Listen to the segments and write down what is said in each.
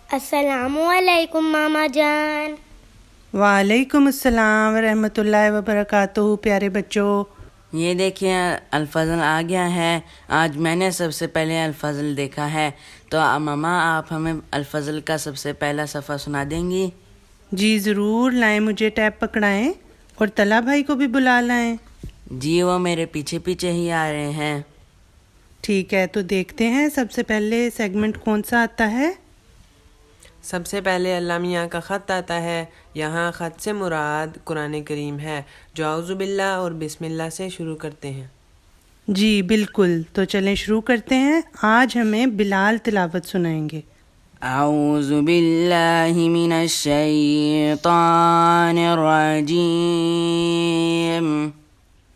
السلام علیکم ماما جان۔ وعلیکم السلام ورحمۃ اللہ وبرکاتہ۔ پیارے بچوں، یہ دیکھیں الفضل آ گیا ہے۔ آج میں نے سب سے پہلے الفضل دیکھا ہے، تو ماما آپ ہمیں الفضل کا سب سے پہلا صفحہ سنا دیں گی؟ جی ضرور، لائیں مجھے ٹیپ پکڑائیں اور طلحہ بھائی کو بھی بلا لائیں۔ جی وہ میرے پیچھے پیچھے ہی آ رہے ہیں۔ ٹھیک ہے، تو دیکھتے ہیں سب سے پہلے سیگمنٹ کون سا آتا ہے۔ سب سے پہلے اللہ میاں کا خط آتا ہے۔ یہاں خط سے مراد قرآن کریم ہے، جو اعوذ باللہ اور بسم اللہ سے شروع کرتے ہیں۔ جی بالکل، تو چلیں شروع کرتے ہیں۔ آج ہمیں بلال تلاوت سنائیں گے۔ اعوذ باللہ من الشیطان الرجیم،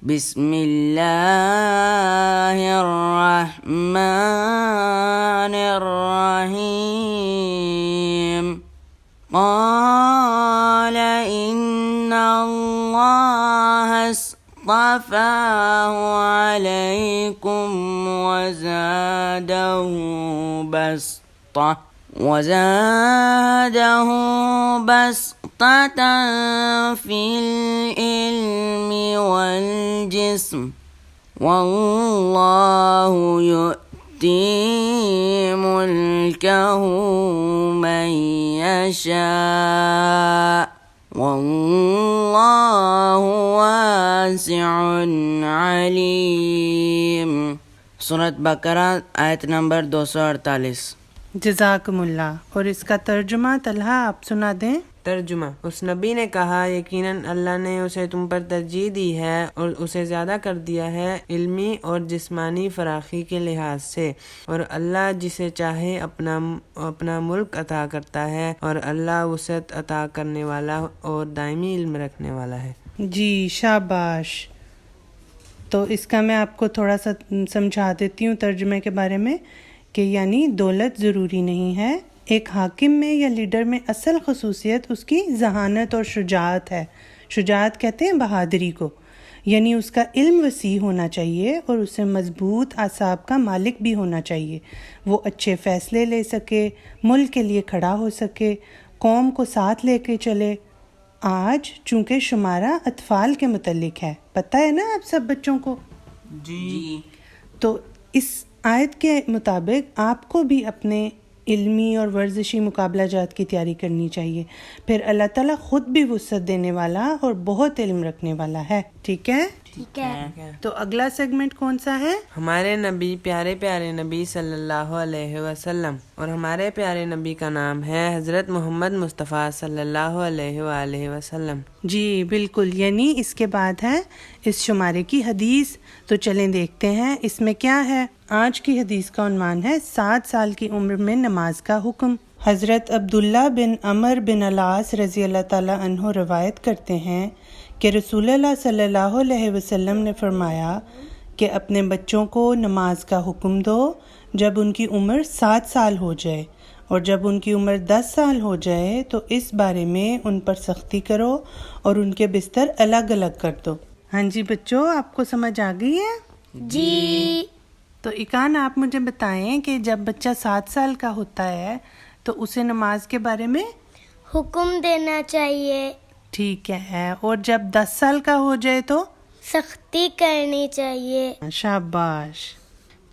بسم اللہ الرحمن الرحیم۔ قال ان اللہ اصطفاہ علیکم وزادہ بسطة فی العلم والجسم، واللہ یؤتی ملکہ من یشاء، واللہ واسع علیم۔ سورۃ بقرہ آیت نمبر 248۔ جزاکم اللہ۔ اور اس کا ترجمہ طلحہ آپ سنا دیں۔ ترجمہ: اس نبی نے کہا، یقیناً اللہ نے اسے تم پر ترجیح دی ہے اور اسے زیادہ کر دیا ہے علمی اور جسمانی فراخی کے لحاظ سے، اور اللہ جسے چاہے اپنا ملک عطا کرتا ہے، اور اللہ وسعت عطا کرنے والا اور دائمی علم رکھنے والا ہے۔ جی شاباش۔ تو اس کا میں آپ کو تھوڑا سا سمجھا دیتی ہوں ترجمے کے بارے میں، کہ یعنی دولت ضروری نہیں ہے۔ ایک حاکم میں یا لیڈر میں اصل خصوصیت اس کی ذہانت اور شجاعت ہے۔ شجاعت کہتے ہیں بہادری کو، یعنی اس کا علم وسیع ہونا چاہیے اور اسے مضبوط اعصاب کا مالک بھی ہونا چاہیے۔ وہ اچھے فیصلے لے سکے، ملک کے لیے کھڑا ہو سکے، قوم کو ساتھ لے کے چلے۔ آج چونکہ شمارہ اطفال کے متعلق ہے، پتہ ہے نا آپ سب بچوں کو؟ جی تو اس آیت کے مطابق آپ کو بھی اپنے علمی اور ورزشی مقابلہ جات کی تیاری کرنی چاہیے۔ پھر اللہ تعالیٰ خود بھی وسعت دینے والا اور بہت علم رکھنے والا ہے۔ ٹھیک ہے، ٹھیک ہے۔ تو اگلا سیگمنٹ کون سا ہے؟ ہمارے نبی، پیارے پیارے نبی صلی اللہ علیہ وسلم، اور ہمارے پیارے نبی کا نام ہے حضرت محمد مصطفیٰ صلی اللہ علیہ وآلہ وسلم۔ جی بالکل، یعنی اس کے بعد ہے اس شمارے کی حدیث۔ تو چلیں دیکھتے ہیں اس میں کیا ہے۔ آج کی حدیث کا عنوان ہے 7 سال کی عمر میں نماز کا حکم۔ حضرت عبداللہ بن عمر بن العاص رضی اللہ تعالیٰ عنہ روایت کرتے ہیں کہ رسول اللہ صلی اللہ علیہ وسلم نے فرمایا کہ اپنے بچوں کو نماز کا حکم دو جب ان کی عمر 7 سال ہو جائے، اور جب ان کی عمر 10 سال ہو جائے تو اس بارے میں ان پر سختی کرو اور ان کے بستر الگ الگ کر دو۔ ہاں جی بچوں، آپ کو سمجھ آ گئی ہے؟ جی تو اکان آپ مجھے بتائیں کہ جب بچہ 7 سال کا ہوتا ہے تو اسے نماز کے بارے میں حکم دینا چاہیے، ٹھیک ہے، اور جب 10 سال کا ہو جائے تو سختی کرنی چاہیے۔ شاباش۔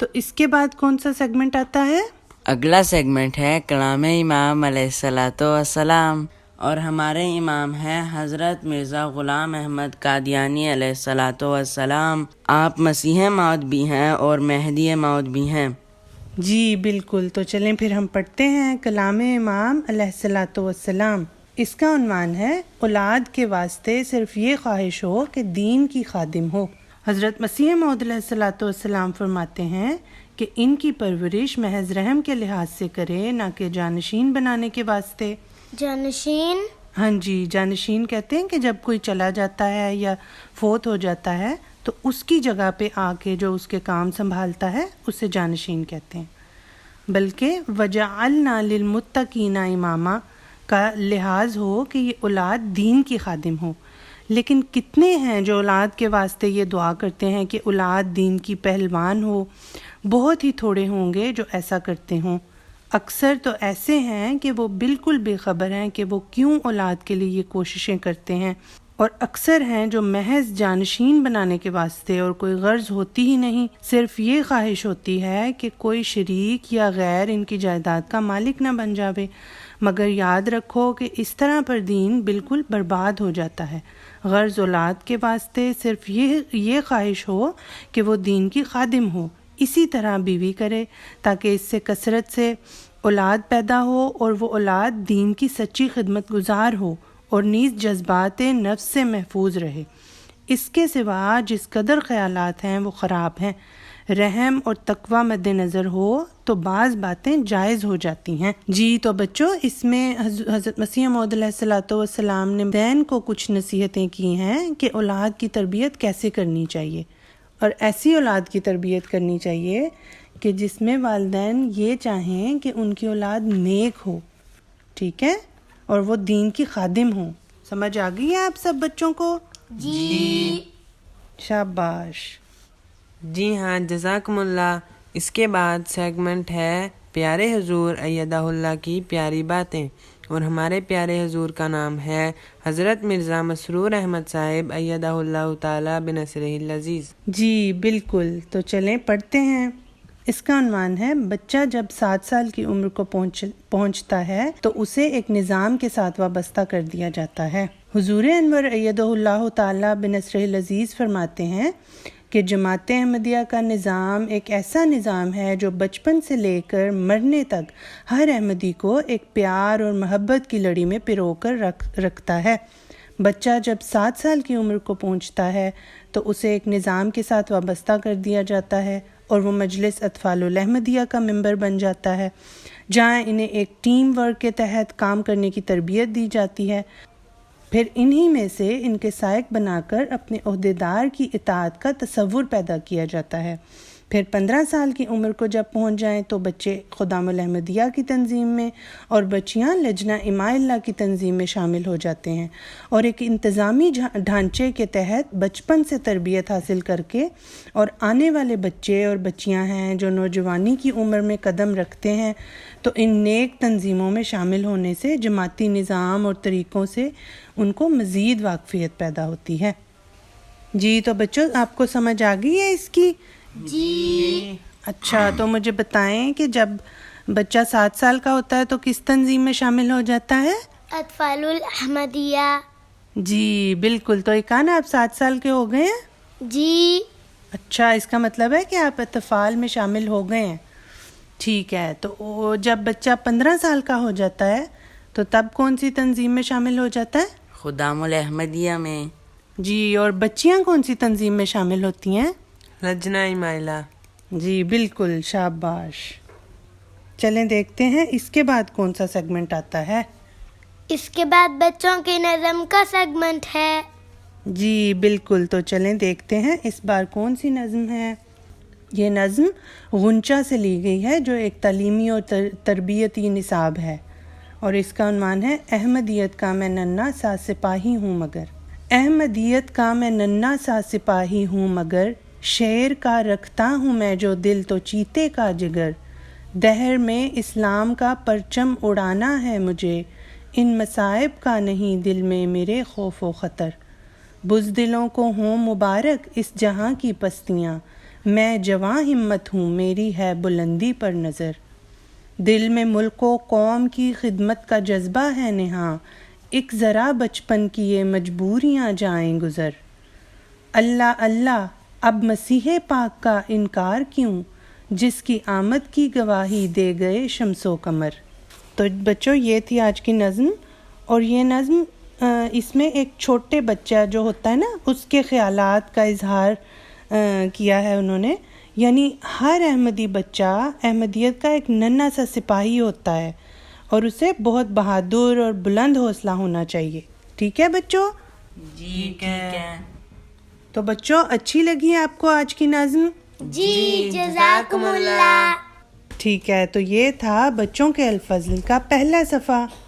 تو اس کے بعد کون سا سیگمنٹ آتا ہے؟ اگلا سیگمنٹ ہے کلام امام علیہ السلام، اور ہمارے امام ہیں حضرت مرزا غلام احمد قادیانی علیہ السلام۔ آپ مسیح موعود بھی ہیں اور مہدی موعود بھی ہیں۔ جی بالکل، تو چلیں پھر ہم پڑھتے ہیں کلام امام علیہ السلام۔ اس کا عنوان ہے اولاد کے واسطے صرف یہ خواہش ہو کہ دین کی خادم ہو۔ حضرت مسیح موعود علیہ السلام فرماتے ہیں کہ ان کی پرورش محض رحم کے لحاظ سے کرے، نہ کہ جانشین بنانے کے واسطے۔ جانشین؟ ہاں جی، جانشین کہتے ہیں کہ جب کوئی چلا جاتا ہے یا فوت ہو جاتا ہے تو اس کی جگہ پہ آ کے جو اس کے کام سنبھالتا ہے اسے جانشین کہتے ہیں۔ بلکہ وَجَعَلْنَا لِلْمُتَّقِينَ اماما کا لحاظ ہو کہ یہ اولاد دین کی خادم ہو۔ لیکن کتنے ہیں جو اولاد کے واسطے یہ دعا کرتے ہیں کہ اولاد دین کی پہلوان ہو؟ بہت ہی تھوڑے ہوں گے جو ایسا کرتے ہوں۔ اکثر تو ایسے ہیں کہ وہ بالکل بے خبر ہیں کہ وہ کیوں اولاد کے لیے یہ کوششیں کرتے ہیں، اور اکثر ہیں جو محض جانشین بنانے کے واسطے اور کوئی غرض ہوتی ہی نہیں، صرف یہ خواہش ہوتی ہے کہ کوئی شریک یا غیر ان کی جائیداد کا مالک نہ بن جاوے، مگر یاد رکھو کہ اس طرح پر دین بالکل برباد ہو جاتا ہے۔ غرض اولاد کے واسطے صرف یہ خواہش ہو کہ وہ دین کی خادم ہو، اسی طرح بیوی کرے تاکہ اس سے کثرت سے اولاد پیدا ہو اور وہ اولاد دین کی سچی خدمت گزار ہو اور نیز جذبات نفس سے محفوظ رہے۔ اس کے سوا جس قدر خیالات ہیں وہ خراب ہیں۔ رحم اور تقوی مد نظر ہو تو بعض باتیں جائز ہو جاتی ہیں۔ جی تو بچوں، اس میں حضرت مسیح موعود علیہ الصلوۃ والسلام نے والدین کو کچھ نصیحتیں کی ہیں کہ اولاد کی تربیت کیسے کرنی چاہیے، اور ایسی اولاد کی تربیت کرنی چاہیے کہ جس میں والدین یہ چاہیں کہ ان کی اولاد نیک ہو، ٹھیک ہے، اور وہ دین کی خادم ہوں۔ سمجھ آ گئی ہے آپ سب بچوں کو؟ جی شاباش۔ جی ہاں، جزاکم اللہ۔ اس کے بعد سیگمنٹ ہے پیارے حضور ایدہ اللہ کی پیاری باتیں، اور ہمارے پیارے حضور کا نام ہے حضرت مرزا مسرور احمد صاحب ایدہ اللہ تعالی بنصرہ العزیز۔ جی بالکل، تو چلیں پڑھتے ہیں۔ اس کا عنوان ہے بچہ جب 7 سال کی عمر کو پہنچتا ہے تو اسے ایک نظام کے ساتھ وابستہ کر دیا جاتا ہے۔ حضور انور ایدہ اللہ تعالی بنصرہ العزیز فرماتے ہیں کہ جماعت احمدیہ کا نظام ایک ایسا نظام ہے جو بچپن سے لے کر مرنے تک ہر احمدی کو ایک پیار اور محبت کی لڑی میں پرو کر رکھتا ہے۔ بچہ جب 7 سال کی عمر کو پہنچتا ہے تو اسے ایک نظام کے ساتھ وابستہ کر دیا جاتا ہے اور وہ مجلس اطفال الاحمدیہ کا ممبر بن جاتا ہے، جہاں انہیں ایک ٹیم ورک کے تحت کام کرنے کی تربیت دی جاتی ہے۔ پھر انہی میں سے ان کے سائق بنا کر اپنے عہدیدار کی اطاعت کا تصور پیدا کیا جاتا ہے۔ پھر 15 سال کی عمر کو جب پہنچ جائیں تو بچے خدام الاحمدیہ کی تنظیم میں اور بچیاں لجنہ اماء اللہ کی تنظیم میں شامل ہو جاتے ہیں، اور ایک انتظامی ڈھانچے کے تحت بچپن سے تربیت حاصل کر کے، اور آنے والے بچے اور بچیاں ہیں جو نوجوانی کی عمر میں قدم رکھتے ہیں تو ان نیک تنظیموں میں شامل ہونے سے جماعتی نظام اور طریقوں سے ان کو مزید واقفیت پیدا ہوتی ہے۔ جی تو بچوں، آپ کو سمجھ آ گئی ہے اس کی؟ جی اچھا، تو مجھے بتائیں کہ جب بچہ 7 سال کا ہوتا ہے تو کس تنظیم میں شامل ہو جاتا ہے؟ اطفال الاحمدیہ۔ جی بالکل، تو ایکان آپ 7 سال کے ہو گئے ہیں؟ جی اچھا، اس کا مطلب ہے کہ آپ اطفال میں شامل ہو گئے ہیں، ٹھیک ہے۔ تو جب بچہ 15 سال کا ہو جاتا ہے تو تب کون سی تنظیم میں شامل ہو جاتا ہے؟ خدام الاحمدیہ میں۔ جی، اور بچیاں کون سی تنظیم میں شامل ہوتی ہیں؟ لجنہ امائلہ۔ جی بالکل، شاباش۔ چلیں دیکھتے ہیں اس کے بعد کون سا سیگمنٹ آتا ہے۔ اس کے بعد بچوں کے نظم کا سیگمنٹ ہے۔ جی بالکل، تو چلیں دیکھتے ہیں اس بار کون سی نظم ہے۔ یہ نظم غنچہ سے لی گئی ہے جو ایک تعلیمی اور تربیتی نصاب ہے، اور اس کا عنوان ہے احمدیت کا میں ننھا سا سپاہی ہوں مگر۔ احمدیت کا میں ننھا سا سپاہی ہوں مگر، شیر کا رکھتا ہوں میں جو دل تو چیتے کا جگر۔ دہر میں اسلام کا پرچم اڑانا ہے مجھے، ان مصائب کا نہیں دل میں میرے خوف و خطر۔ بزدلوں کو ہوں مبارک اس جہاں کی پستیاں، میں جواں ہمت ہوں میری ہے بلندی پر نظر۔ دل میں ملک و قوم کی خدمت کا جذبہ ہے نہاں، ایک ذرا بچپن کی یہ مجبوریاں جائیں گزر۔ اللہ اللہ اب مسیح پاک کا انکار کیوں، جس کی آمد کی گواہی دے گئے شمس و قمر۔ تو بچوں، یہ تھی آج کی نظم، اور یہ نظم اس میں ایک چھوٹے بچہ جو ہوتا ہے نا اس کے خیالات کا اظہار کیا ہے انہوں نے، یعنی ہر احمدی بچہ احمدیت کا ایک ننھا سا سپاہی ہوتا ہے اور اسے بہت بہادر اور بلند حوصلہ ہونا چاہیے، ٹھیک ہے بچوں؟ جی ٹھیک ہے۔ تو بچوں، اچھی لگی آپ کو آج کی نظم؟ جی جزاکم اللہ۔ ٹھیک ہے، تو یہ تھا بچوں کے الفضل کا پہلا صفحہ۔